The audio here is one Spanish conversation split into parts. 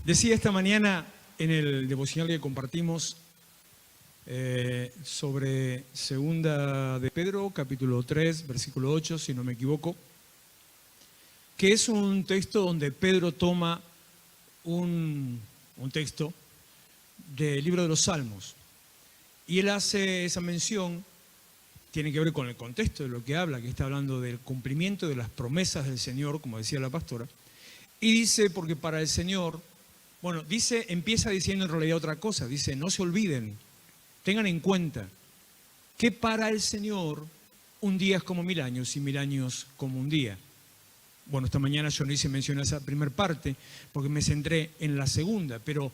Decía esta mañana en el devocional que compartimos sobre segunda de Pedro, capítulo 3, versículo 8, si no me equivoco, que es un texto donde Pedro toma un texto del libro de los Salmos. Y él hace esa mención, tiene que ver con el contexto de lo que habla, que está hablando del cumplimiento de las promesas del Señor, como decía la pastora. Y dice, porque para el Señor, bueno, empieza diciendo en realidad otra cosa, dice, no se olviden, tengan en cuenta que para el Señor un día es como 1000 años y 1000 años como un día. Bueno, esta mañana yo no hice mención a esa primera parte porque me centré en la segunda, pero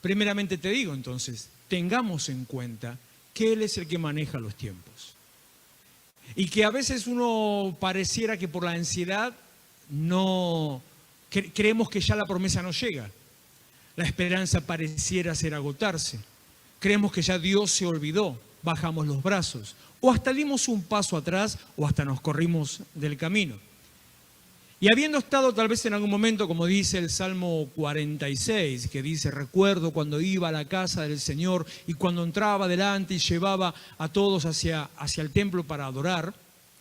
primeramente te digo entonces, tengamos en cuenta que Él es el que maneja los tiempos. Y que a veces uno pareciera que por la ansiedad creemos que ya la promesa no llega. La esperanza pareciera ser agotarse. Creemos que ya Dios se olvidó, bajamos los brazos. O hasta dimos un paso atrás o hasta nos corrimos del camino. Y habiendo estado tal vez en algún momento, como dice el Salmo 46, que dice, recuerdo cuando iba a la casa del Señor y cuando entraba delante y llevaba a todos hacia el templo para adorar,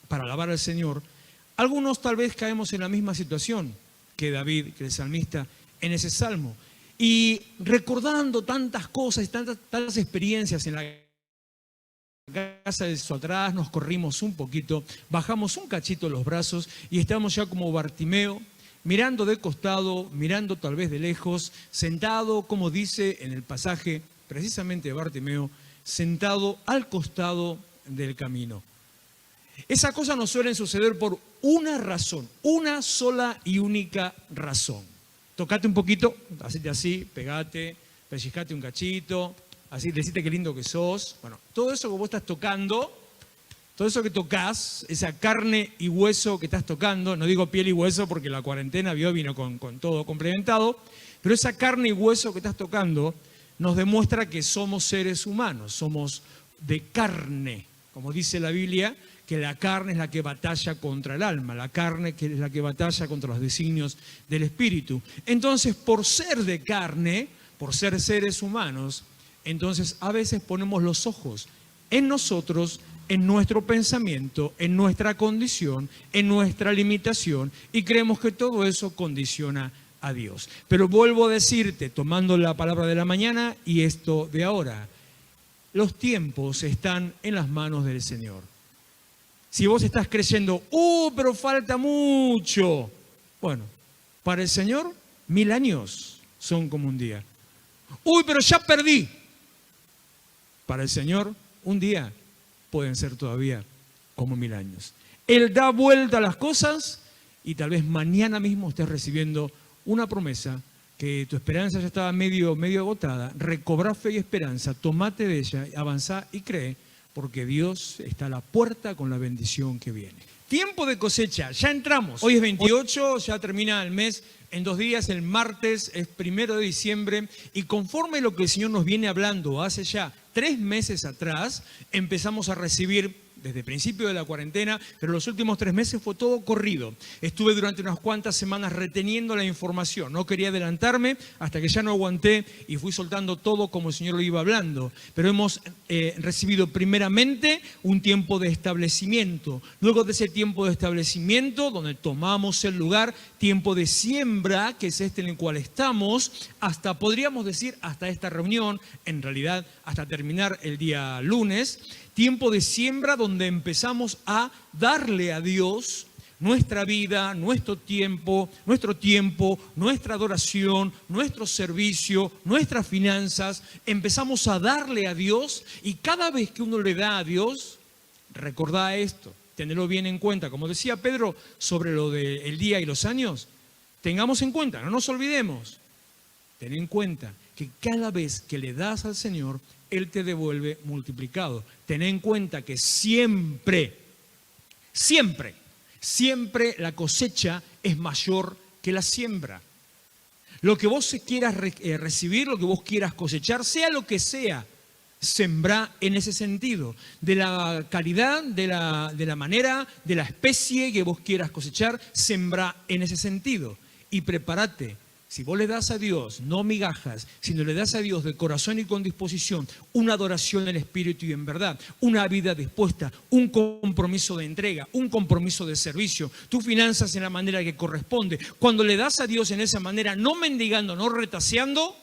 para alabar al Señor, algunos tal vez caemos en la misma situación que David, que el salmista, en ese salmo. Y recordando tantas cosas, tantas experiencias en la casa de su atrás, nos corrimos un poquito, bajamos un cachito los brazos y estamos ya como Bartimeo, mirando de costado, mirando tal vez de lejos, sentado, como dice en el pasaje precisamente de Bartimeo, sentado al costado del camino. Esas cosas nos suelen suceder por una razón, una sola y única razón. Tocate un poquito, hacete así, pegate, pellizcate un cachito, así, decite qué lindo que sos. Bueno, todo eso que vos estás tocando, todo eso que tocas, esa carne y hueso que estás tocando, no digo piel y hueso porque la cuarentena vino con todo complementado, pero esa carne y hueso que estás tocando nos demuestra que somos seres humanos, somos de carne, como dice la Biblia, que la carne es la que batalla contra el alma, la carne que es la que batalla contra los designios del espíritu. Entonces, por ser de carne, por ser seres humanos, entonces a veces ponemos los ojos en nosotros, en nuestro pensamiento, en nuestra condición, en nuestra limitación y creemos que todo eso condiciona a Dios. Pero vuelvo a decirte, tomando la palabra de la mañana y esto de ahora, los tiempos están en las manos del Señor. Si vos estás creyendo, pero falta mucho. Bueno, para el Señor 1000 años son como un día. Pero ya perdí. Para el Señor, un día pueden ser todavía como 1000 años. Él da vuelta a las cosas y tal vez mañana mismo estés recibiendo una promesa que tu esperanza ya estaba medio agotada. Recobra fe y esperanza, tomate de ella, avanzá y cree, porque Dios está a la puerta con la bendición que viene. Tiempo de cosecha, ya entramos. Hoy es 28, ya termina el mes. En 2 días, el martes es 1 de diciembre y conforme lo que el Señor nos viene hablando hace ya 3 meses atrás, empezamos a recibir desde el principio de la cuarentena, pero los últimos 3 meses fue todo corrido. Estuve durante unas cuantas semanas reteniendo la información, no quería adelantarme hasta que ya no aguanté y fui soltando todo como el Señor lo iba hablando. Pero hemos recibido primeramente un tiempo de establecimiento, luego de ese tiempo de establecimiento donde tomamos el lugar, tiempo de siembra, que es este en el cual estamos, hasta, podríamos decir, hasta esta reunión, en realidad hasta terminar el día lunes, tiempo de siembra donde empezamos a darle a Dios nuestra vida, nuestro tiempo, nuestra adoración, nuestro servicio, nuestras finanzas. Empezamos a darle a Dios y cada vez que uno le da a Dios, recordá esto, tenedlo bien en cuenta. Como decía Pedro sobre lo del día y los años, tengamos en cuenta, no nos olvidemos. Ten en cuenta que cada vez que le das al Señor, Él te devuelve multiplicado. Ten en cuenta que siempre la cosecha es mayor que la siembra. Lo que vos quieras recibir, lo que vos quieras cosechar, sea lo que sea, sembrá en ese sentido. De la calidad, de la manera, de la especie que vos quieras cosechar, sembrá en ese sentido. Y prepárate. Si vos le das a Dios, no migajas, sino le das a Dios de corazón y con disposición, una adoración en espíritu y en verdad, una vida dispuesta, un compromiso de entrega, un compromiso de servicio, tus finanzas en la manera que corresponde. Cuando le das a Dios en esa manera, no mendigando, no retaseando,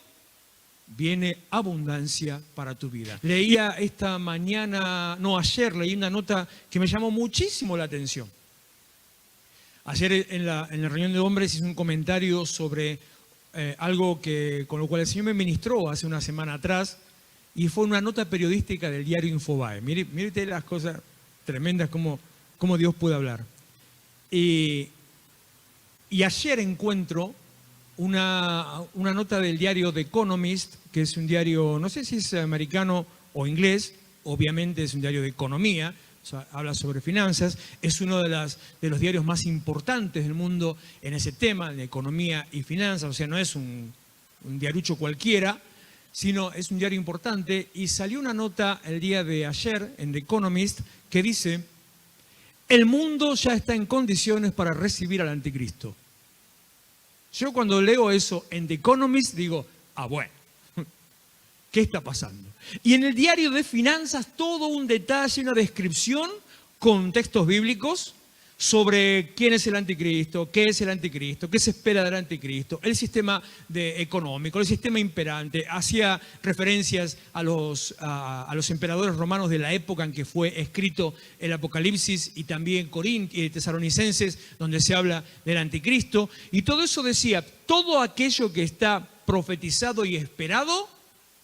viene abundancia para tu vida. Leía ayer leí una nota que me llamó muchísimo la atención. Ayer en la reunión de hombres hice un comentario sobre algo con lo cual el Señor me ministró hace una semana atrás, y fue una nota periodística del diario Infobae. Mire usted las cosas tremendas, cómo Dios puede hablar. Y ayer encuentro una nota del diario The Economist, que es un diario, no sé si es americano o inglés, obviamente es un diario de economía, o sea, habla sobre finanzas, es uno de los diarios más importantes del mundo en ese tema, de economía y finanzas, o sea, no es un diarucho cualquiera, sino es un diario importante, y salió una nota el día de ayer en The Economist que dice: el mundo ya está en condiciones para recibir al anticristo. Yo cuando leo eso en The Economist digo, bueno, ¿qué está pasando? Y en el diario de finanzas todo un detalle, una descripción con textos bíblicos sobre quién es el anticristo, qué es el anticristo, qué se espera del anticristo, el sistema económico, el sistema imperante. Hacía referencias a los emperadores romanos de la época en que fue escrito el Apocalipsis, y también Tesalonicenses, donde se habla del anticristo. Y todo eso decía, todo aquello que está profetizado y esperado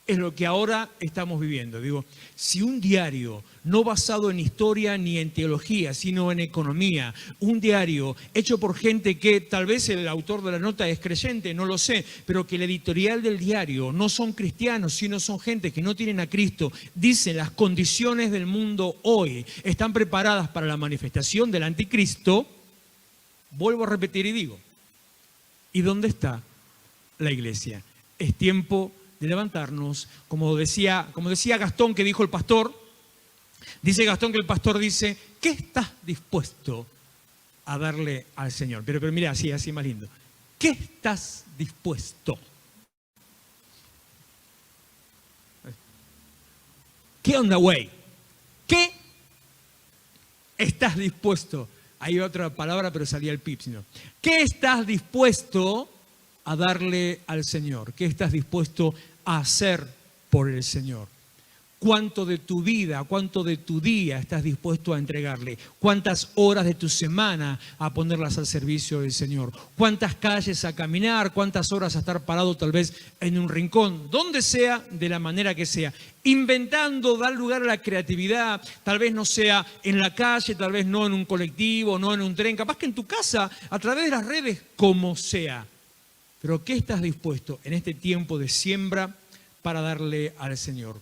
es lo que ahora estamos viviendo. Digo, si un diario no basado en historia ni en teología, sino en economía, un diario hecho por gente que tal vez el autor de la nota es creyente, no lo sé, pero que el editorial del diario no son cristianos, sino son gente que no tienen a Cristo, dice las condiciones del mundo hoy están preparadas para la manifestación del anticristo, vuelvo a repetir y digo, ¿y dónde está la iglesia? Es tiempo de levantarnos, como decía Gastón, que dijo el pastor. Dice Gastón que el pastor dice: ¿qué estás dispuesto a darle al Señor? Pero mira, así más lindo. ¿Qué estás dispuesto? ¿Qué onda, güey? ¿Qué estás dispuesto? Hay otra palabra, pero salía el pip, sino. ¿Qué estás dispuesto a darle al Señor? ¿Qué estás dispuesto a hacer por el Señor? ¿Cuánto de tu vida, cuánto de tu día estás dispuesto a entregarle? ¿Cuántas horas de tu semana a ponerlas al servicio del Señor? ¿Cuántas calles a caminar? ¿Cuántas horas a estar parado tal vez en un rincón? Donde sea, de la manera que sea. Inventando, dar lugar a la creatividad. Tal vez no sea en la calle, tal vez no en un colectivo, no en un tren. Capaz que en tu casa, a través de las redes, como sea. Pero ¿qué estás dispuesto en este tiempo de siembra para darle al Señor?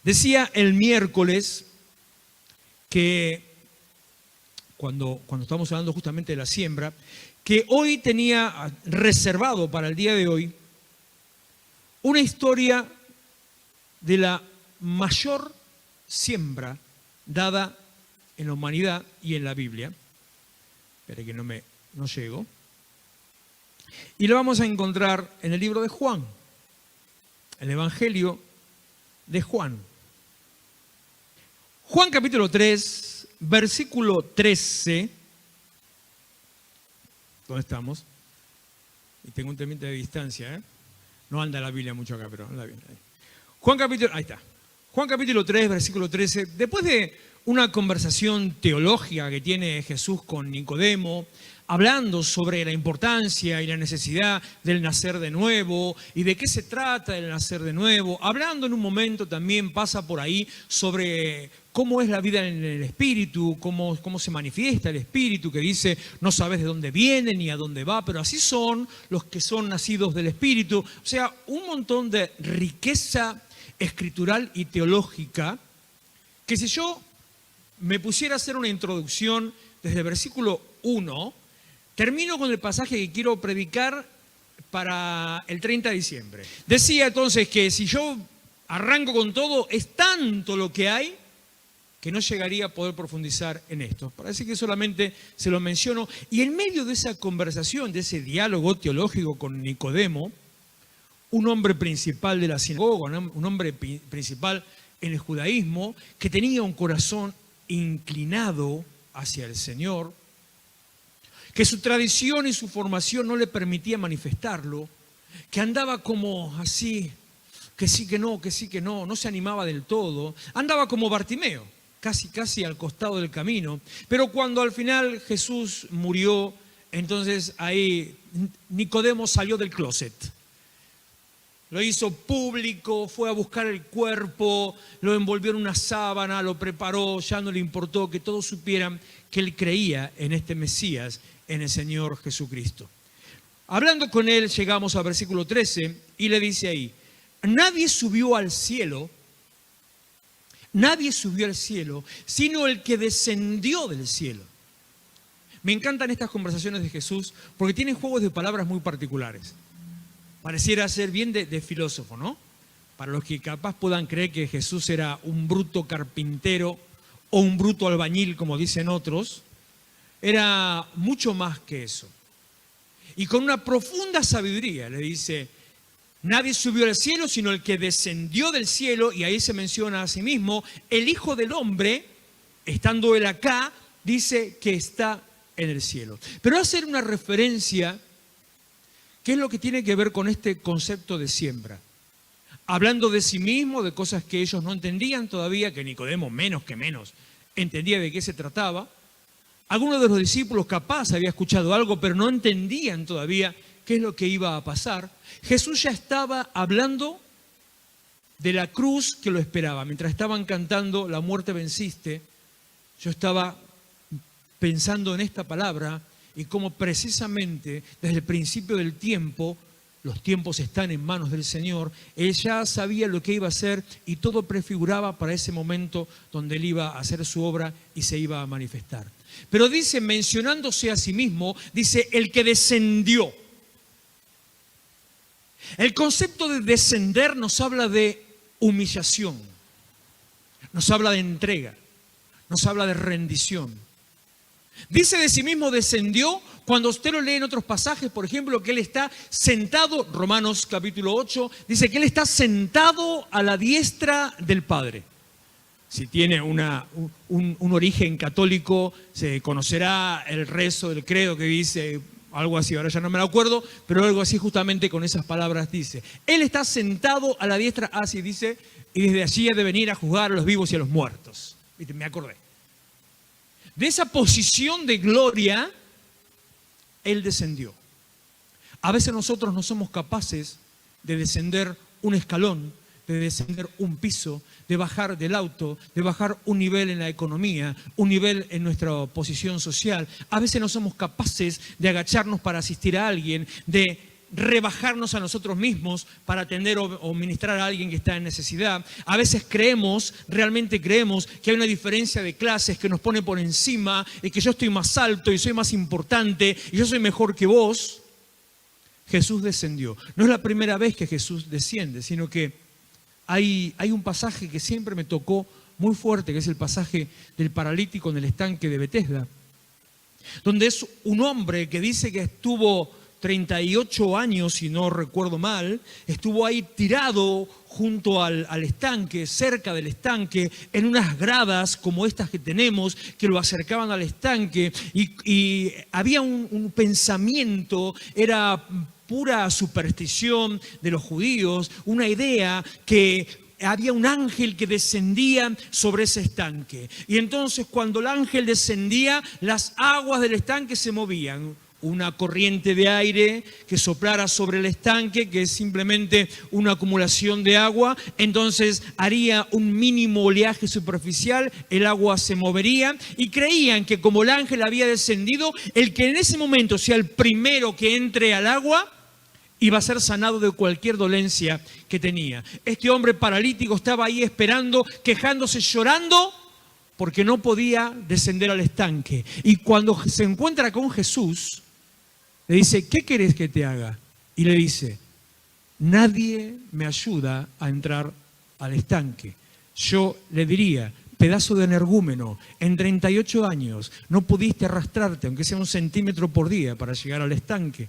Decía el miércoles que, cuando estamos hablando justamente de la siembra, que hoy tenía reservado para el día de hoy una historia de la mayor siembra dada en la humanidad y en la Biblia. Espera que no llego. Y lo vamos a encontrar en el libro de Juan, el Evangelio de Juan. Juan capítulo 3, versículo 13. ¿Dónde estamos? Y tengo un temita de distancia, ¿eh? No anda la Biblia mucho acá, pero anda bien. Ahí está. Juan capítulo 3, versículo 13. Después de una conversación teológica que tiene Jesús con Nicodemo, hablando sobre la importancia y la necesidad del nacer de nuevo y de qué se trata el nacer de nuevo, hablando en un momento también pasa por ahí sobre cómo es la vida en el Espíritu, cómo se manifiesta el Espíritu, que dice, no sabes de dónde viene ni a dónde va, pero así son los que son nacidos del Espíritu. O sea, un montón de riqueza escritural y teológica, que si yo me pusiera a hacer una introducción desde el versículo 1, termino con el pasaje que quiero predicar para el 30 de diciembre. Decía entonces que si yo arranco con todo, es tanto lo que hay que no llegaría a poder profundizar en esto. Parece que solamente se lo menciono. Y en medio de esa conversación, de ese diálogo teológico con Nicodemo, un hombre principal de la sinagoga, un hombre principal en el judaísmo, que tenía un corazón inclinado hacia el Señor, que su tradición y su formación no le permitía manifestarlo, que andaba como así, que sí, que no, no se animaba del todo, andaba como Bartimeo, casi al costado del camino. Pero cuando al final Jesús murió, entonces ahí Nicodemo salió del closet. Lo hizo público, fue a buscar el cuerpo, lo envolvió en una sábana, lo preparó, ya no le importó que todos supieran que él creía en este Mesías, en el Señor Jesucristo. Hablando con él, llegamos al versículo 13 y le dice ahí: nadie subió al cielo, sino el que descendió del cielo. Me encantan estas conversaciones de Jesús porque tienen juegos de palabras muy particulares. Pareciera ser bien de filósofo, ¿no? Para los que capaz puedan creer que Jesús era un bruto carpintero o un bruto albañil, como dicen otros, era mucho más que eso. Y con una profunda sabiduría le dice: nadie subió al cielo sino el que descendió del cielo, y ahí se menciona a sí mismo, el Hijo del Hombre, estando él acá, dice que está en el cielo. Pero hacer una referencia, ¿qué es lo que tiene que ver con este concepto de siembra? Hablando de sí mismo, de cosas que ellos no entendían todavía, que Nicodemo menos entendía de qué se trataba. Algunos de los discípulos capaz había escuchado algo, pero no entendían todavía qué es lo que iba a pasar. Jesús ya estaba hablando de la cruz que lo esperaba. Mientras estaban cantando La muerte venciste, yo estaba pensando en esta palabra y cómo precisamente desde el principio del tiempo, los tiempos están en manos del Señor, Él ya sabía lo que iba a hacer y todo prefiguraba para ese momento donde Él iba a hacer su obra y se iba a manifestar. Pero dice, mencionándose a sí mismo, dice el que descendió. El concepto de descender nos habla de humillación, nos habla de entrega, nos habla de rendición. Dice de sí mismo descendió cuando usted lo lee en otros pasajes, por ejemplo, que Él está sentado, Romanos capítulo 8, dice que Él está sentado a la diestra del Padre. Si tiene un origen católico, se conocerá el rezo del credo que dice algo así, ahora ya no me lo acuerdo, pero algo así justamente con esas palabras dice. Él está sentado a la diestra, así dice, y desde allí ha de venir a juzgar a los vivos y a los muertos. ¿Viste? Me acordé. De esa posición de gloria, Él descendió. A veces nosotros no somos capaces de descender un escalón, de descender un piso, de bajar del auto, de bajar un nivel en la economía, un nivel en nuestra posición social. A veces no somos capaces de agacharnos para asistir a alguien, de rebajarnos a nosotros mismos para atender o ministrar a alguien que está en necesidad. A veces realmente creemos que hay una diferencia de clases que nos pone por encima y que yo estoy más alto y soy más importante y yo soy mejor que vos. Jesús descendió. No es la primera vez que Jesús desciende, sino que hay un pasaje que siempre me tocó muy fuerte, que es el pasaje del paralítico en el estanque de Betesda, donde es un hombre que dice que estuvo 38 años, si no recuerdo mal, estuvo ahí tirado junto al estanque, cerca del estanque, en unas gradas como estas que tenemos, que lo acercaban al estanque, y había un pensamiento, era pura superstición de los judíos, una idea que había un ángel que descendía sobre ese estanque. Y entonces cuando el ángel descendía, las aguas del estanque se movían. Una corriente de aire que soplara sobre el estanque, que es simplemente una acumulación de agua, entonces haría un mínimo oleaje superficial, el agua se movería, y creían que como el ángel había descendido, el que en ese momento sea el primero que entre al agua, iba a ser sanado de cualquier dolencia que tenía. Este hombre paralítico estaba ahí esperando, quejándose, llorando, porque no podía descender al estanque. Y cuando se encuentra con Jesús, le dice, ¿qué querés que te haga? Y le dice, nadie me ayuda a entrar al estanque. Yo le diría, pedazo de energúmeno, en 38 años no pudiste arrastrarte, aunque sea 1 centímetro por día, para llegar al estanque.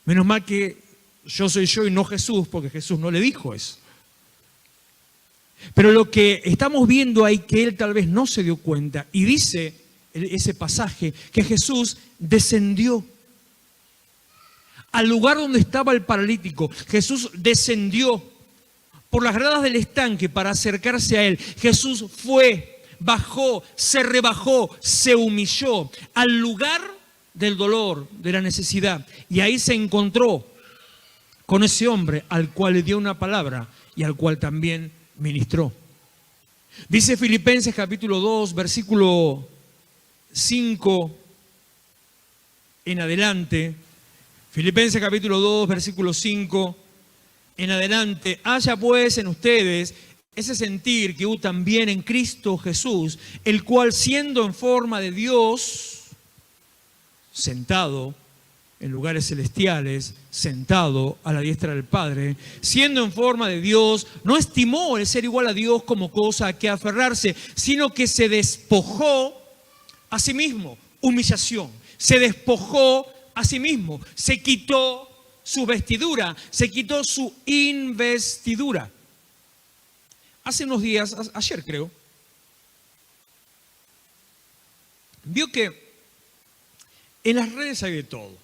Menos mal que yo soy yo y no Jesús, porque Jesús no le dijo eso. Pero lo que estamos viendo ahí, que él tal vez no se dio cuenta, y dice ese pasaje, que Jesús descendió al lugar donde estaba el paralítico. Jesús descendió por las gradas del estanque para acercarse a él. Jesús fue, bajó, se rebajó, se humilló al lugar del dolor, de la necesidad. Y ahí se encontró con ese hombre al cual le dio una palabra y al cual también ministró. Dice Filipenses capítulo 2, versículo 5 en adelante. Filipenses capítulo 2, versículo 5 en adelante. Haya pues en ustedes ese sentir que hubo también en Cristo Jesús, el cual siendo en forma de Dios, sentado en lugares celestiales, sentado a la diestra del Padre, siendo en forma de Dios, no estimó el ser igual a Dios como cosa a que aferrarse, sino que se despojó a sí mismo, humillación, se despojó a sí mismo, se quitó su vestidura, se quitó su investidura. Hace unos días, ayer creo, vio que en las redes hay de todo.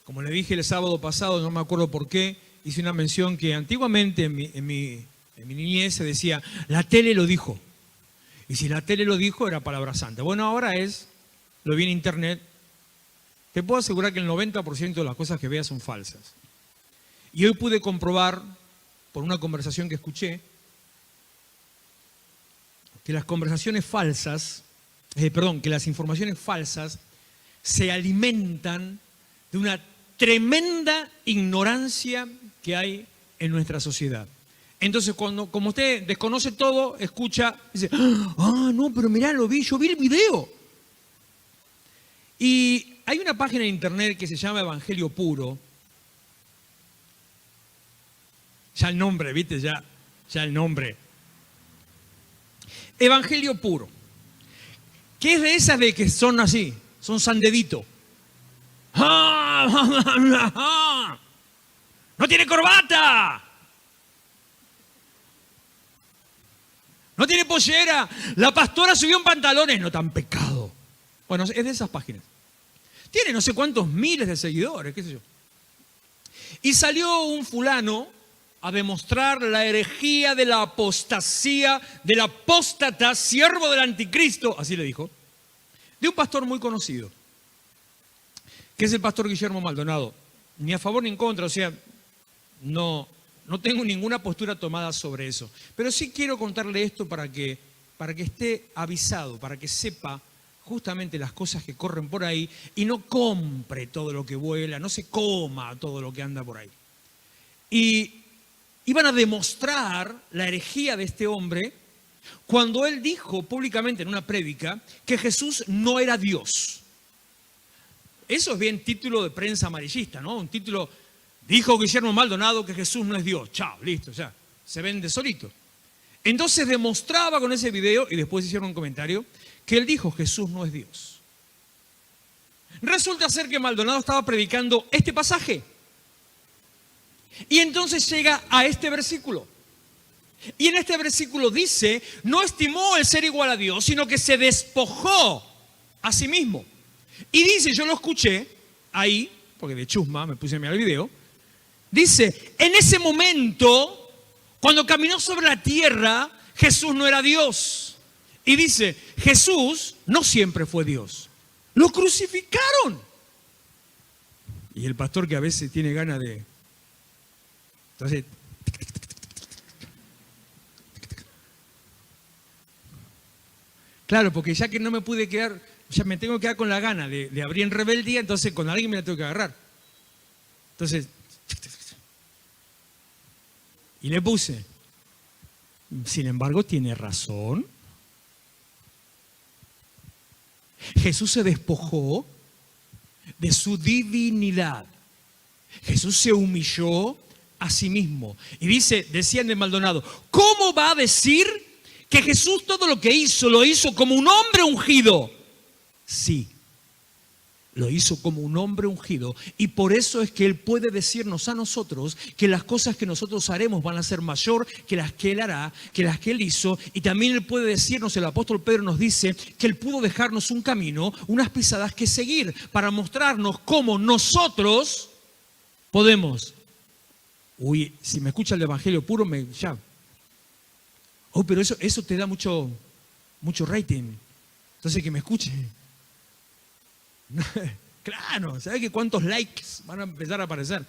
Como le dije el sábado pasado, no me acuerdo por qué, hice una mención que antiguamente en mi niñez se decía, la tele lo dijo. Y si la tele lo dijo, era palabra santa. Bueno, ahora lo vi en internet. Te puedo asegurar que el 90% de las cosas que veas son falsas. Y hoy pude comprobar, por una conversación que escuché, que las conversaciones falsas, que las informaciones falsas se alimentan de una tremenda ignorancia que hay en nuestra sociedad. Entonces, como usted desconoce todo, escucha, dice, no, pero mirá, yo vi el video. Y hay una página de internet que se llama Evangelio Puro. Ya el nombre, ¿viste? Ya el nombre. Evangelio Puro. Que es de esas de que son así, son sandedito. ¡No tiene corbata! ¡No tiene pollera! La pastora subió en pantalones, no tan pecado. Bueno, es de esas páginas. Tiene no sé cuántos miles de seguidores, qué sé yo. Y salió un fulano a demostrar la herejía de la apostasía, del apóstata, siervo del anticristo, así le dijo, de un pastor muy conocido, que es el pastor Guillermo Maldonado. Ni a favor ni en contra, o sea, no tengo ninguna postura tomada sobre eso. Pero sí quiero contarle esto para que esté avisado, para que sepa justamente las cosas que corren por ahí y no compre todo lo que vuela, no se coma todo lo que anda por ahí. Y iban a demostrar la herejía de este hombre cuando él dijo públicamente en una prédica que Jesús no era Dios. Eso es bien título de prensa amarillista, ¿no? Un título, dijo Guillermo Maldonado que Jesús no es Dios. Chao, listo, ya, se vende solito. Entonces demostraba con ese video, y después hicieron un comentario, que él dijo Jesús no es Dios. Resulta ser que Maldonado estaba predicando este pasaje. Y entonces llega a este versículo. Y en este versículo dice, no estimó el ser igual a Dios, sino que se despojó a sí mismo. Y dice, yo lo escuché ahí, porque de chusma me puse a mirar el video, dice, en ese momento, cuando caminó sobre la tierra, Jesús no era Dios. Y dice, Jesús no siempre fue Dios. Lo crucificaron. Y el pastor, que a veces tiene ganas de... Entonces, claro, porque ya que no me pude quedar, ya me tengo que quedar con la gana de abrir en rebeldía, entonces con alguien me la tengo que agarrar. Entonces, y le puse, sin embargo, tiene razón. Jesús se despojó de su divinidad. Jesús se humilló a sí mismo. Y decían de Maldonado, ¿cómo va a decir que Jesús todo lo que hizo, lo hizo como un hombre ungido? Sí, lo hizo como un hombre ungido. Y por eso es que Él puede decirnos a nosotros que las cosas que nosotros haremos van a ser mayor que las que Él hará, que las que Él hizo. Y también Él puede decirnos, el apóstol Pedro nos dice, que Él pudo dejarnos un camino, unas pisadas que seguir, para mostrarnos cómo nosotros podemos. Uy, si me escucha el evangelio puro, ya. Oh, pero eso te da mucho rating. Entonces que me escuche. Claro, ¿sabes que cuántos likes van a empezar a aparecer?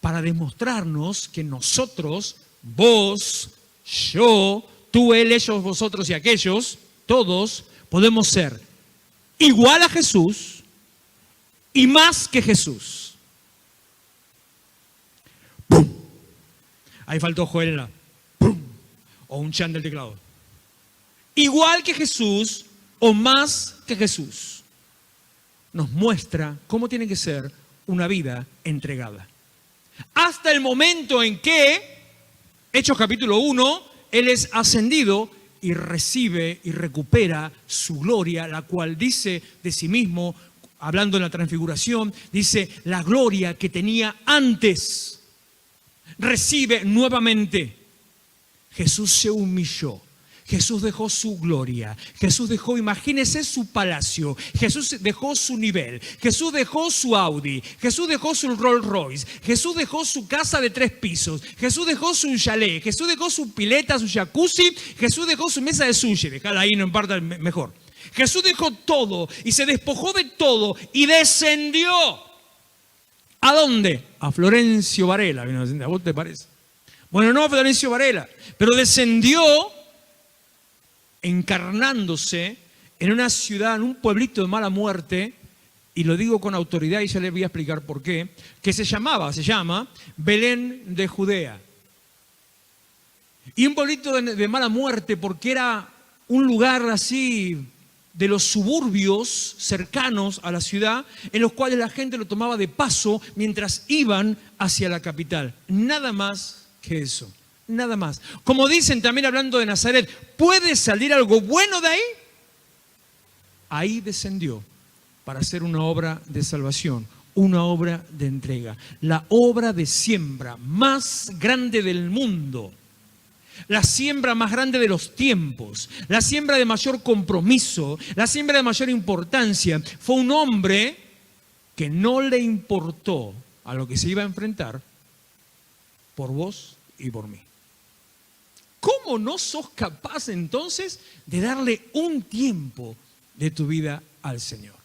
Para demostrarnos que nosotros, vos, yo, tú, él, ellos, vosotros y aquellos, todos podemos ser igual a Jesús y más que Jesús. ¡Pum! Ahí faltó Joel en la ¡pum! O un chan del teclado. Igual que Jesús o más que Jesús. Nos muestra cómo tiene que ser una vida entregada. Hasta el momento en que, Hechos capítulo 1, Él es ascendido y recibe y recupera su gloria, la cual dice de sí mismo, hablando en la transfiguración, dice, la gloria que tenía antes, recibe nuevamente. Jesús se humilló. Jesús dejó su gloria, Jesús dejó, imagínese su palacio, Jesús dejó su nivel, Jesús dejó su Audi, Jesús dejó su Rolls Royce, Jesús dejó su casa de 3 pisos, Jesús dejó su chalet, Jesús dejó su pileta, su jacuzzi, Jesús dejó su mesa de sushi, dejala ahí, no importa, mejor. Jesús dejó todo y se despojó de todo y descendió. ¿A dónde? A Florencio Varela, ¿a vos te parece? Bueno, no a Florencio Varela, pero descendió encarnándose en una ciudad, en un pueblito de mala muerte, y lo digo con autoridad y ya les voy a explicar por qué, que se llama Belén de Judea. Y un pueblito de mala muerte porque era un lugar así de los suburbios cercanos a la ciudad, en los cuales la gente lo tomaba de paso mientras iban hacia la capital. Nada más que eso. Nada más. Como dicen también hablando de Nazaret, ¿puede salir algo bueno de ahí? Ahí descendió para hacer una obra de salvación, una obra de entrega, la obra de siembra más grande del mundo, la siembra más grande de los tiempos, la siembra de mayor compromiso, la siembra de mayor importancia. Fue un hombre que no le importó a lo que se iba a enfrentar por vos y por mí. ¿Cómo no sos capaz entonces de darle un tiempo de tu vida al Señor?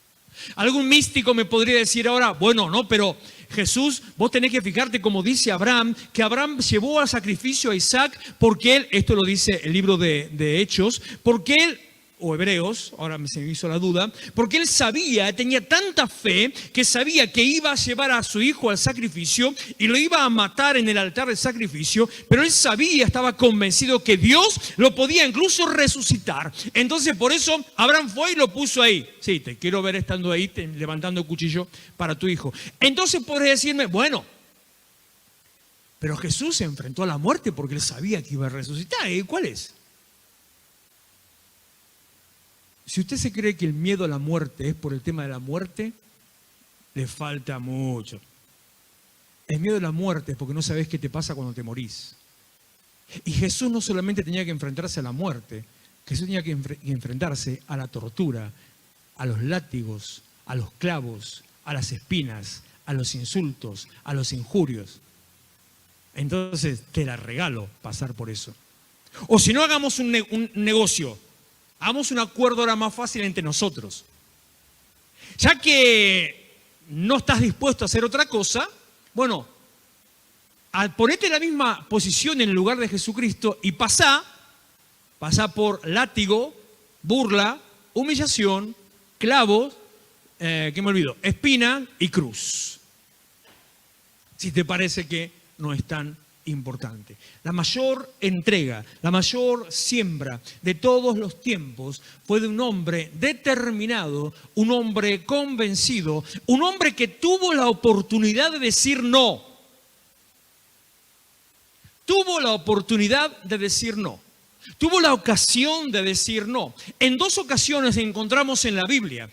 Algún místico me podría decir ahora, bueno, no, pero Jesús, vos tenés que fijarte como dice Abraham, que Abraham llevó al sacrificio a Isaac porque él, esto lo dice el libro de Hechos, porque él, o Hebreos, ahora se me hizo la duda, porque él sabía, tenía tanta fe, que sabía que iba a llevar a su hijo al sacrificio y lo iba a matar en el altar del sacrificio, pero él sabía, estaba convencido que Dios lo podía incluso resucitar. Entonces por eso Abraham fue y lo puso ahí. Sí, te quiero ver estando ahí, levantando el cuchillo para tu hijo. Entonces podés decirme, bueno, pero Jesús se enfrentó a la muerte porque él sabía que iba a resucitar. ¿Cuál es? Si usted se cree que el miedo a la muerte es por el tema de la muerte, le falta mucho. El miedo a la muerte es porque no sabes qué te pasa cuando te morís. Y Jesús no solamente tenía que enfrentarse a la muerte, Jesús tenía que enfrentarse a la tortura, a los látigos, a los clavos, a las espinas, a los insultos, a los injurios. Entonces te la regalo pasar por eso. O si no, hagamos un negocio. Hagamos un acuerdo ahora más fácil entre nosotros. Ya que no estás dispuesto a hacer otra cosa, bueno, al ponerte en la misma posición en el lugar de Jesucristo y pasá por látigo, burla, humillación, clavos, ¿qué me olvido? Espina y cruz. Si te parece que no es tan importante. La mayor entrega, la mayor siembra de todos los tiempos fue de un hombre determinado, un hombre convencido, un hombre que tuvo la oportunidad de decir no. tuvo la oportunidad de decir no. Tuvo la ocasión de decir no. En 2 ocasiones encontramos en la Biblia.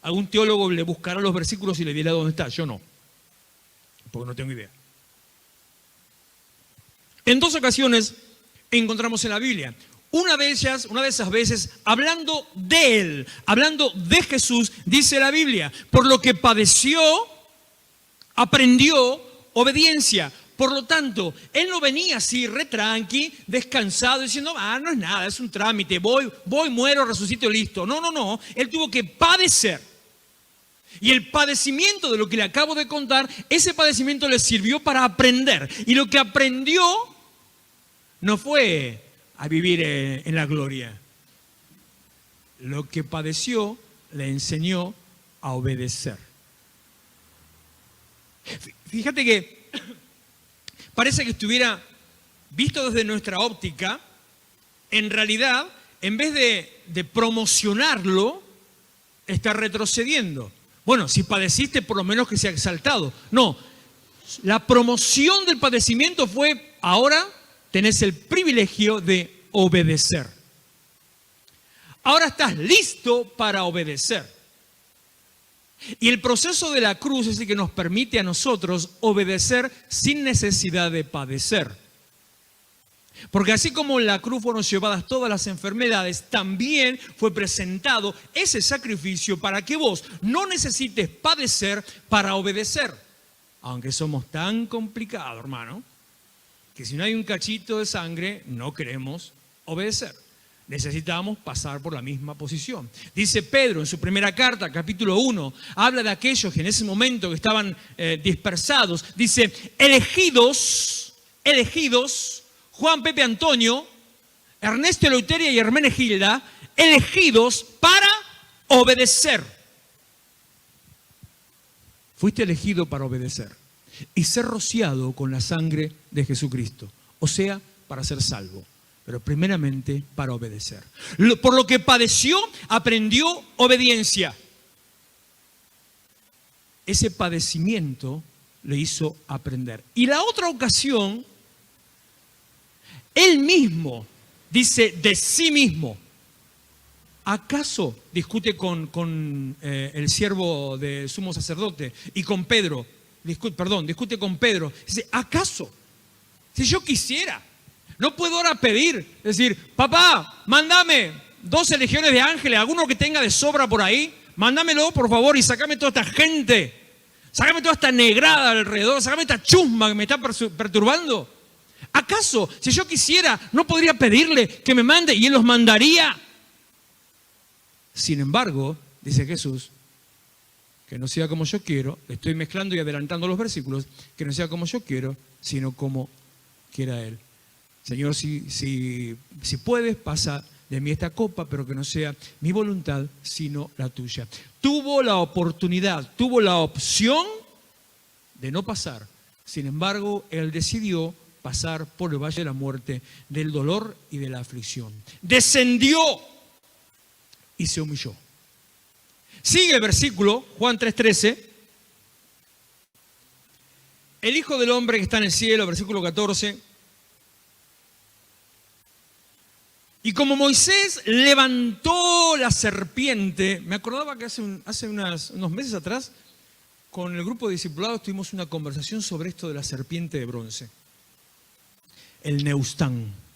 Algún teólogo le buscará los versículos y le dirá dónde está. Yo no, porque no tengo idea. En 2 ocasiones encontramos en la Biblia. Una de esas veces, hablando de Él, hablando de Jesús, dice la Biblia, por lo que padeció, aprendió obediencia. Por lo tanto, Él no venía así, retranqui, descansado, diciendo, no es nada, es un trámite, voy, muero, resucito, listo. No. Él tuvo que padecer. Y el padecimiento de lo que le acabo de contar, ese padecimiento le sirvió para aprender. Y lo que aprendió no fue a vivir en la gloria. Lo que padeció le enseñó a obedecer. Fíjate que parece que estuviera visto desde nuestra óptica, en realidad, en vez de promocionarlo, está retrocediendo. Bueno, si padeciste, por lo menos que sea exaltado. No, la promoción del padecimiento fue, ahora tenés el privilegio de obedecer. Ahora estás listo para obedecer. Y el proceso de la cruz es el que nos permite a nosotros obedecer sin necesidad de padecer. Porque así como en la cruz fueron llevadas todas las enfermedades, también fue presentado ese sacrificio para que vos no necesites padecer para obedecer. Aunque somos tan complicados, hermano, que si no hay un cachito de sangre, no queremos obedecer. Necesitamos pasar por la misma posición. Dice Pedro en su primera carta, capítulo 1, habla de aquellos que en ese momento que estaban dispersados. Dice, elegidos, Juan, Pepe, Antonio, Ernesto, Eleuteria y Hermenegilda, elegidos para obedecer. Fuiste elegido para obedecer y ser rociado con la sangre de Jesucristo, o sea, para ser salvo, pero primeramente para obedecer. Por lo que padeció, aprendió obediencia. Ese padecimiento le hizo aprender. Y la otra ocasión, Él mismo dice de sí mismo. ¿Acaso discute con el siervo del sumo sacerdote y con Pedro? Discute con Pedro. Dice, ¿acaso? Si yo quisiera, no puedo ahora pedir, decir, papá, mándame 12 legiones de ángeles, alguno que tenga de sobra por ahí, mándamelo por favor y sácame toda esta gente, sácame toda esta negrada alrededor, sácame esta chusma que me está perturbando. ¿Acaso, si yo quisiera, no podría pedirle que me mande y Él los mandaría? Sin embargo, dice Jesús, que no sea como yo quiero, estoy mezclando y adelantando los versículos, que no sea como yo quiero, sino como quiera Él. Señor, si puedes, pasa de mí esta copa, pero que no sea mi voluntad, sino la tuya. Tuvo la oportunidad, tuvo la opción de no pasar. Sin embargo, Él decidió pasar por el valle de la muerte, del dolor y de la aflicción. Descendió y se humilló. Sigue el versículo, Juan 3:13. El Hijo del Hombre que está en el cielo, versículo 14. Y como Moisés levantó la serpiente, me acordaba que hace unos meses atrás, con el grupo de discipulados tuvimos una conversación sobre esto de la serpiente de bronce. El Neustán.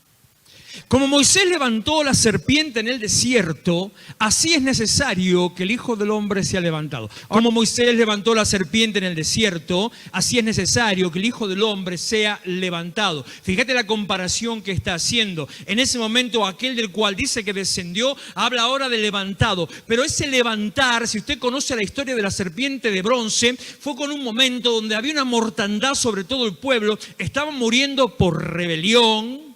Como Moisés levantó la serpiente en el desierto, así es necesario que el Hijo del Hombre sea levantado. Como Moisés levantó la serpiente en el desierto, así es necesario que el Hijo del Hombre sea levantado. Fíjate la comparación que está haciendo. En ese momento, aquel del cual dice que descendió, habla ahora de levantado. Pero ese levantar, si usted conoce la historia de la serpiente de bronce, fue con un momento donde había una mortandad sobre todo el pueblo. Estaban muriendo por rebelión,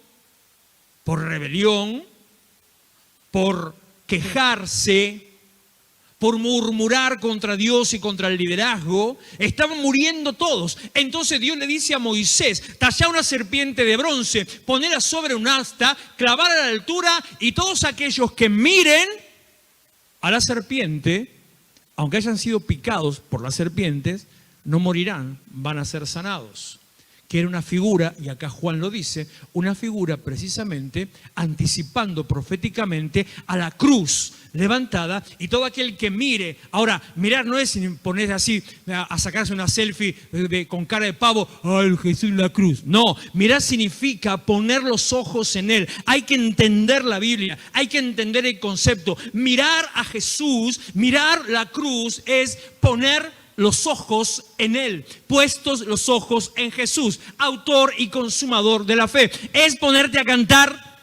por quejarse, por murmurar contra Dios y contra el liderazgo. Estaban muriendo todos. Entonces Dios le dice a Moisés, talla una serpiente de bronce, ponela sobre un asta, clavarla a la altura, y todos aquellos que miren a la serpiente, aunque hayan sido picados por las serpientes, no morirán, van a ser sanados. que era una figura, y acá Juan lo dice, una figura precisamente anticipando proféticamente a la cruz levantada, y todo aquel que mire, ahora, mirar no es ponerse así a sacarse una selfie con cara de pavo, ¡ay, Jesús la cruz! No, mirar significa poner los ojos en Él. Hay que entender la Biblia, hay que entender el concepto. Mirar a Jesús, mirar la cruz es poner los ojos en Él, puestos los ojos en Jesús, autor y consumador de la fe. Es ponerte a cantar.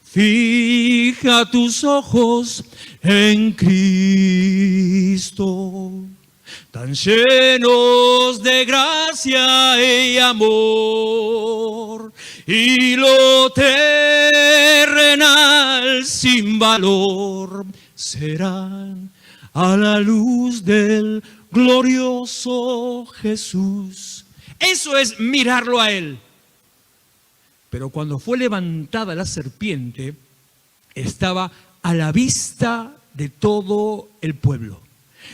Fija tus ojos en Cristo, tan llenos de gracia y amor, y lo terrenal sin valor serán a la luz del glorioso Jesús. Eso es mirarlo a Él. Pero cuando fue levantada la serpiente, estaba a la vista de todo el pueblo.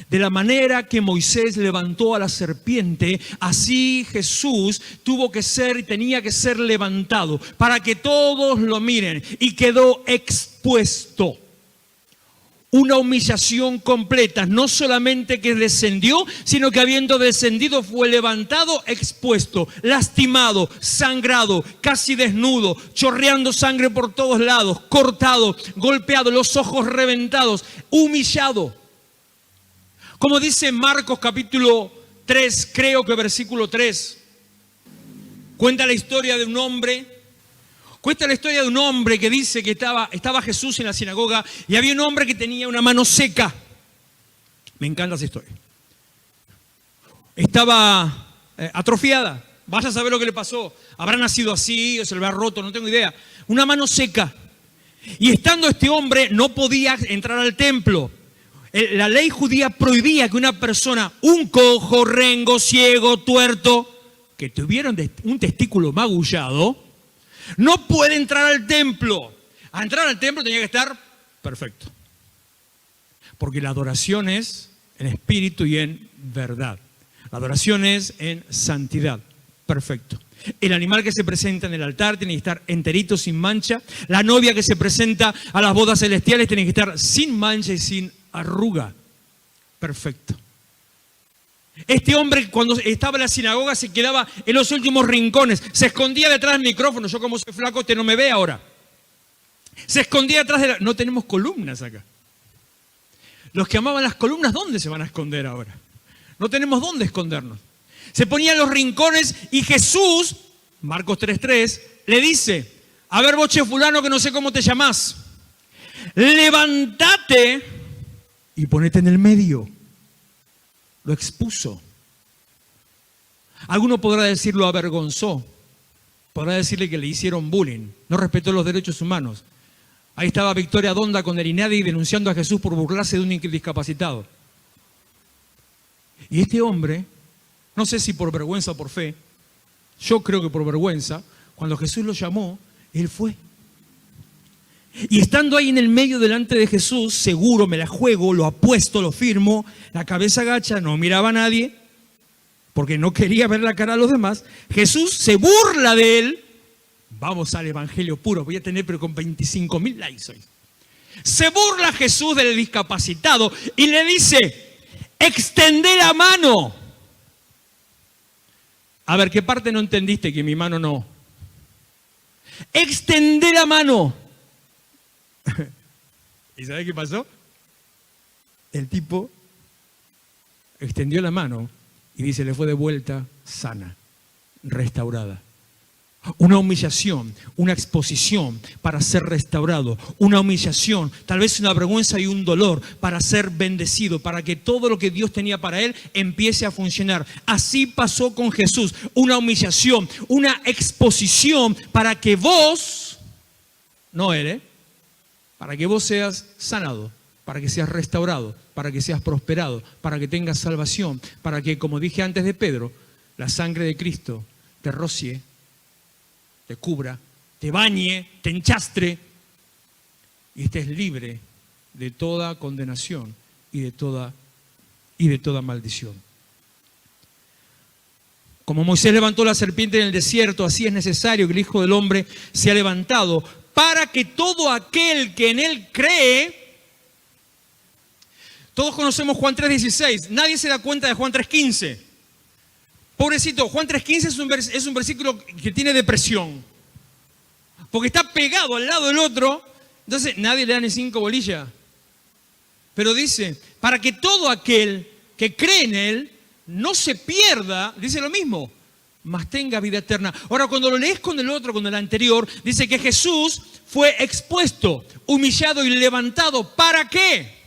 De la manera que Moisés levantó a la serpiente, así Jesús tuvo que ser y tenía que ser levantado para que todos lo miren, y quedó expuesto. Una humillación completa, no solamente que descendió, sino que habiendo descendido fue levantado, expuesto, lastimado, sangrado, casi desnudo, chorreando sangre por todos lados, cortado, golpeado, los ojos reventados, humillado. Como dice Marcos capítulo 3, creo que versículo 3, cuenta la historia de un hombre. Cuenta la historia de un hombre que dice que estaba Jesús en la sinagoga y había un hombre que tenía una mano seca. Me encanta esa historia. Estaba atrofiada. Vaya a saber lo que le pasó. Habrá nacido así o se le habrá roto, no tengo idea. Una mano seca. Y estando este hombre no podía entrar al templo. La ley judía prohibía que una persona, un cojo, rengo, ciego, tuerto, que tuvieran un testículo magullado, no puede entrar al templo. A entrar al templo tenía que estar perfecto. Porque la adoración es en espíritu y en verdad. La adoración es en santidad. Perfecto. El animal que se presenta en el altar tiene que estar enterito, sin mancha. La novia que se presenta a las bodas celestiales tiene que estar sin mancha y sin arruga. Perfecto. Este hombre, cuando estaba en la sinagoga, se quedaba en los últimos rincones, se escondía detrás del micrófono. Yo, como soy flaco, usted no me ve ahora. Se escondía detrás de la... No tenemos columnas acá. Los que amaban las columnas, ¿dónde se van a esconder ahora? No tenemos dónde escondernos. Se ponía en los rincones y Jesús, Marcos 3:3, le dice: a ver, boche fulano, que no sé cómo te llamás, levántate y ponete en el medio. Lo expuso. Alguno podrá decir lo avergonzó. Podrá decirle que le hicieron bullying. No respetó los derechos humanos. Ahí estaba Victoria Donda con el INADI denunciando a Jesús por burlarse de un discapacitado. Y este hombre, no sé si por vergüenza o por fe, yo creo que por vergüenza, cuando Jesús lo llamó, él fue. Y estando ahí en el medio delante de Jesús, seguro, me la juego, lo apuesto, lo firmo, la cabeza agacha, no miraba a nadie, porque no quería ver la cara a los demás. Jesús se burla de él. Vamos al evangelio puro, voy a tener pero con 25.000 likes hoy. Se burla Jesús del discapacitado y le dice: extendé la mano. A ver, ¿qué parte no entendiste que mi mano no? Extendé la mano. ¿Y sabes qué pasó? El tipo extendió la mano y dice, le fue de vuelta sana, restaurada. Una humillación, una exposición para ser restaurado. Una humillación, tal vez una vergüenza y un dolor para ser bendecido, para que todo lo que Dios tenía para él empiece a funcionar. Así pasó con Jesús. Una humillación, una exposición para que vos, no él, para que vos seas sanado, para que seas restaurado, para que seas prosperado, para que tengas salvación, para que, como dije antes de Pedro, la sangre de Cristo te rocie, te cubra, te bañe, te enchastre y estés libre de toda condenación y de toda maldición. Como Moisés levantó la serpiente en el desierto, así es necesario que el Hijo del Hombre sea levantado, para que todo aquel que en él cree... Todos conocemos Juan 3:16, nadie se da cuenta de Juan 3:15. Pobrecito, Juan 3:15 es un versículo que tiene depresión, porque está pegado al lado del otro, entonces nadie le da ni 5 bolillas. Pero dice, para que todo aquel que cree en él no se pierda, dice lo mismo, mas tenga vida eterna. Ahora, cuando lo lees con el otro, con el anterior, dice que Jesús fue expuesto, humillado y levantado. ¿Para qué?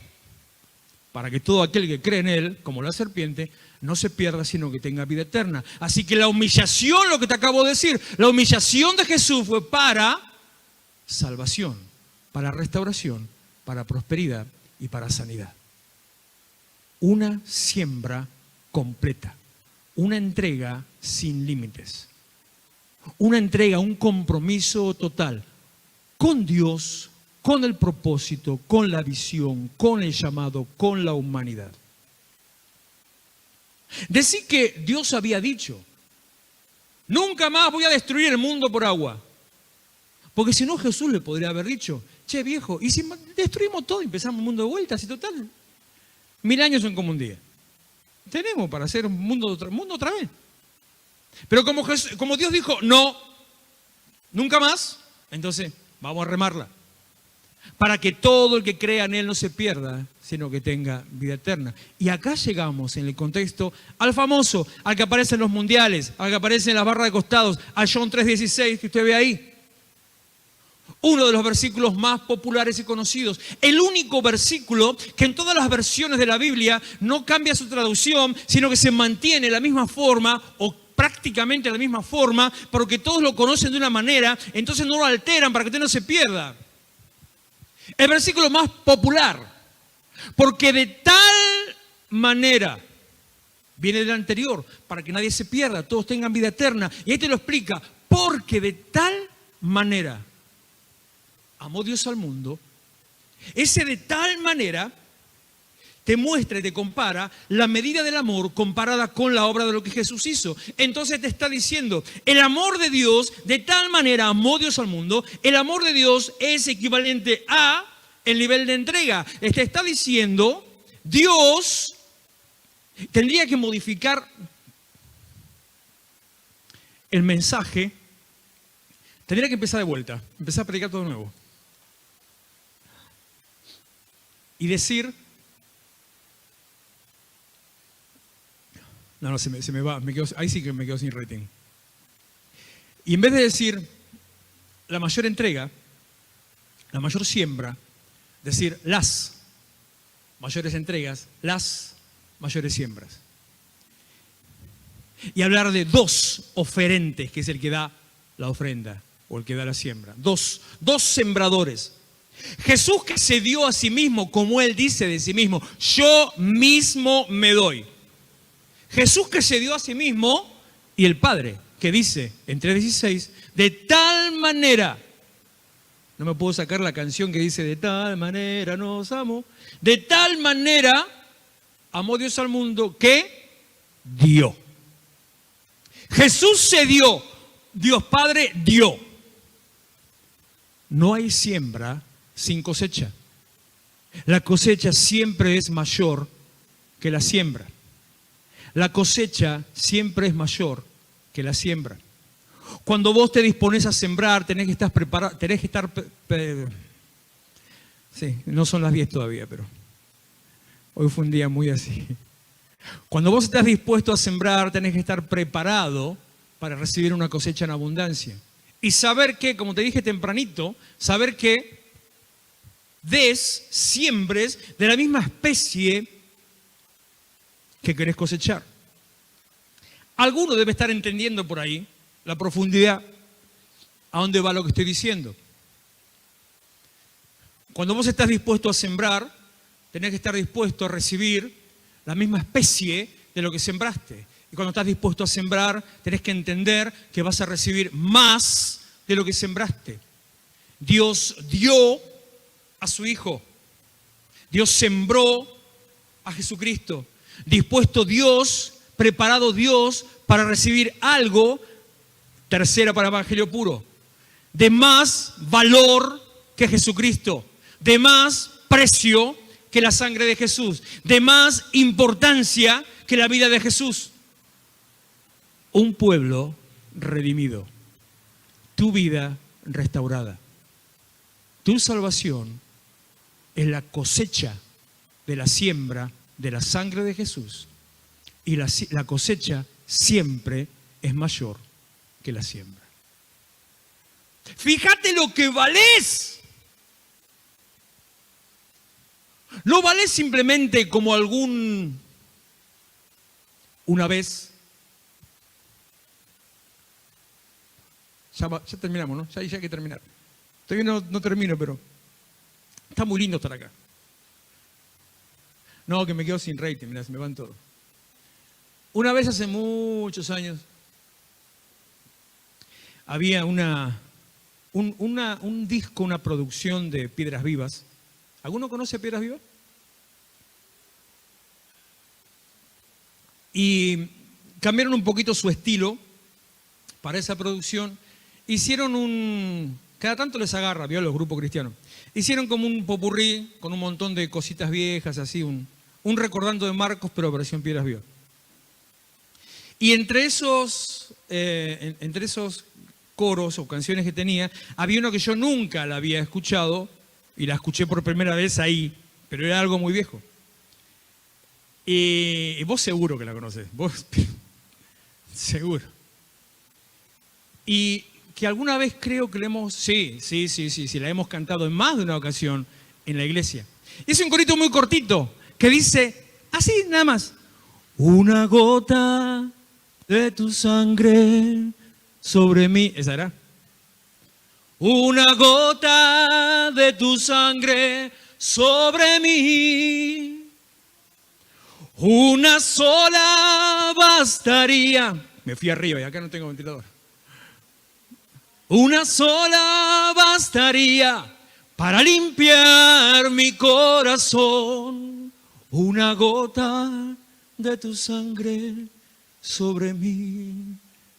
Para que todo aquel que cree en él, como la serpiente, no se pierda, sino que tenga vida eterna. Así que la humillación, lo que te acabo de decir, la humillación de Jesús fue para salvación, para restauración, para prosperidad y para sanidad. Una siembra completa, una entrega sin límites, una entrega, un compromiso total con Dios, con el propósito, con la visión, con el llamado, con la humanidad. Decir que Dios había dicho, nunca más voy a destruir el mundo por agua. Porque si no, Jesús le podría haber dicho, che viejo, y si destruimos todo y empezamos el mundo de vuelta, si total, 1000 años son como un día. Tenemos para hacer un mundo otra vez. Pero como Dios dijo, no, nunca más, entonces vamos a remarla. Para que todo el que crea en él no se pierda, sino que tenga vida eterna. Y acá llegamos en el contexto al famoso, al que aparece en los mundiales, al que aparece en las barras de costados, a John 3:16, que usted ve ahí. Uno de los versículos más populares y conocidos. El único versículo que en todas las versiones de la Biblia no cambia su traducción, sino que se mantiene la misma forma o prácticamente la misma forma, porque todos lo conocen de una manera, entonces no lo alteran para que usted no se pierda. El versículo más popular, porque de tal manera, viene del anterior, para que nadie se pierda, todos tengan vida eterna. Y ahí te lo explica, porque de tal manera amó Dios al mundo, ese de tal manera te muestra y te compara la medida del amor comparada con la obra de lo que Jesús hizo. Entonces te está diciendo, el amor de Dios, de tal manera amó Dios al mundo, el amor de Dios es equivalente a el nivel de entrega. Te está diciendo, Dios tendría que modificar el mensaje, tendría que empezar de vuelta, empezar a predicar todo de nuevo. Y decir, no, se me va, ahí sí que me quedo sin rating. Y en vez de decir la mayor entrega, la mayor siembra, decir las mayores entregas, las mayores siembras. Y hablar de 2 oferentes, que es el que da la ofrenda o el que da la siembra. Dos sembradores. Jesús, que se dio a sí mismo, como él dice de sí mismo, yo mismo me doy. Jesús, que se dio a sí mismo, y el Padre, que dice en 3:16, de tal manera, no me puedo sacar la canción que dice, de tal manera nos amó, de tal manera amó Dios al mundo que dio. Jesús se dio, Dios Padre dio. No hay siembra sin cosecha. La cosecha siempre es mayor que la siembra. La cosecha siempre es mayor que la siembra. Cuando vos te dispones a sembrar, tenés que estar preparado, sí, no son las 10 todavía, pero hoy fue un día muy así. Cuando vos estás dispuesto a sembrar, tenés que estar preparado para recibir una cosecha en abundancia. Y saber que, como te dije tempranito, saber que siembres de la misma especie que querés cosechar. Alguno debe estar entendiendo por ahí la profundidad a dónde va lo que estoy diciendo. Cuando vos estás dispuesto a sembrar, tenés que estar dispuesto a recibir la misma especie de lo que sembraste. Y cuando estás dispuesto a sembrar, tenés que entender que vas a recibir más de lo que sembraste. Dios dio a su Hijo. Dios sembró a Jesucristo. Dispuesto Dios, preparado Dios para recibir algo, tercera para Evangelio puro, de más valor que Jesucristo, de más precio que la sangre de Jesús, de más importancia que la vida de Jesús. Un pueblo redimido, tu vida restaurada. Tu salvación es la cosecha de la siembra de la sangre de Jesús, y la cosecha siempre es mayor que la siembra. Fíjate lo que valés. No valés simplemente como una vez. Ya terminamos, ¿no? Ya hay que terminar. Todavía no termino, pero está muy lindo estar acá. No, que me quedo sin rating, mirá, se me van todos. Una vez hace muchos años, había un disco, una producción de Piedras Vivas. ¿Alguno conoce a Piedras Vivas? Y cambiaron un poquito su estilo para esa producción. Hicieron cada tanto les agarra, vio, a los grupos cristianos. Hicieron como un popurrí con un montón de cositas viejas, así, un recordando de Marcos, pero versión Piedras Vivas. Y entre esos coros o canciones que tenía, había uno que yo nunca la había escuchado, y la escuché por primera vez ahí, pero era algo muy viejo. Y vos seguro que la conocés, vos seguro. Y que alguna vez creo que la hemos cantado en más de una ocasión en la iglesia. Es un corito muy cortito que dice, así nada más, una gota de tu sangre sobre mí. ¿Esa era? Una gota de tu sangre sobre mí, una sola bastaría. Me fui arriba y acá no tengo ventilador. Una sola bastaría para limpiar mi corazón. Una gota de tu sangre sobre mí.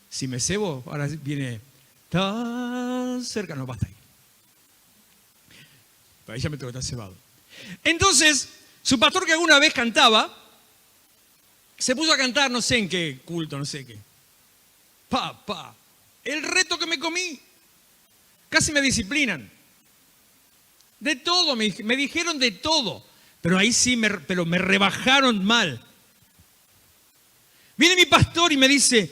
Si me cebo, ahora viene tan cerca, no, basta ahí. Ahí ya me tengo que estar cebado. Entonces, su pastor que alguna vez cantaba, se puso a cantar, no sé en qué culto, no sé qué. El reto que me comí. Casi me disciplinan. De todo, me dijeron de todo. Pero ahí sí, pero me rebajaron mal. Viene mi pastor y me dice,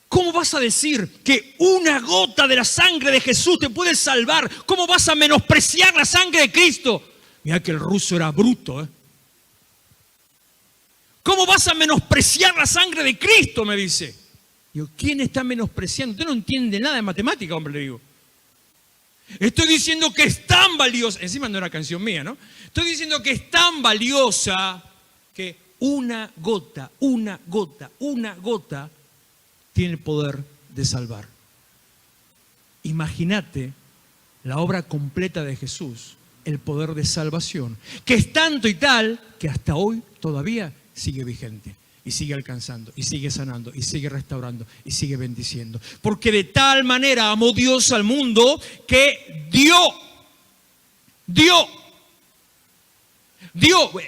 ¿cómo vas a decir que una gota de la sangre de Jesús te puede salvar? ¿Cómo vas a menospreciar la sangre de Cristo? Mirá que el ruso era bruto, ¿eh? ¿Cómo vas a menospreciar la sangre de Cristo? Me dice. Digo, ¿quién está menospreciando? Usted no entiende nada de matemática, hombre, le digo. Estoy diciendo que es tan valiosa, encima no era canción mía, ¿no? Estoy diciendo que es tan valiosa que una gota tiene el poder de salvar. Imagínate la obra completa de Jesús, el poder de salvación, que es tanto y tal que hasta hoy todavía sigue vigente. Y sigue alcanzando, y sigue sanando, y sigue restaurando, y sigue bendiciendo. Porque de tal manera amó Dios al mundo que dio.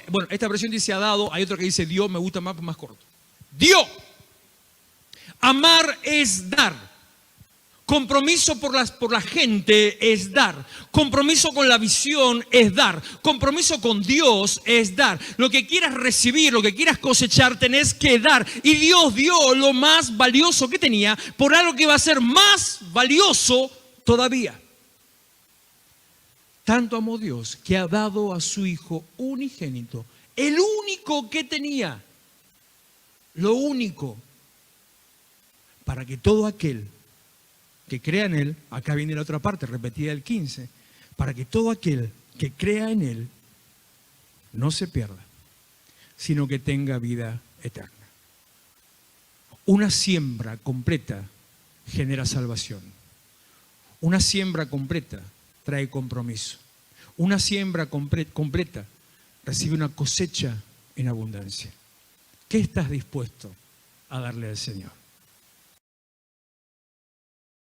Bueno, esta versión dice ha dado, hay otra que dice dio, me gusta más corto. Dio. Amar es dar. Compromiso por la gente es dar. Compromiso con la visión es dar. Compromiso con Dios es dar. Lo que quieras recibir, lo que quieras cosechar, tenés que dar. Y Dios dio lo más valioso que tenía por algo que va a ser más valioso todavía. Tanto amó Dios que ha dado a su Hijo unigénito, el único que tenía, lo único, para que todo aquel que crea en Él, acá viene la otra parte, repetida el 15, para que todo aquel que crea en Él no se pierda, sino que tenga vida eterna. Una siembra completa genera salvación. Una siembra completa trae compromiso. Una siembra completa recibe una cosecha en abundancia. ¿Qué estás dispuesto a darle al Señor?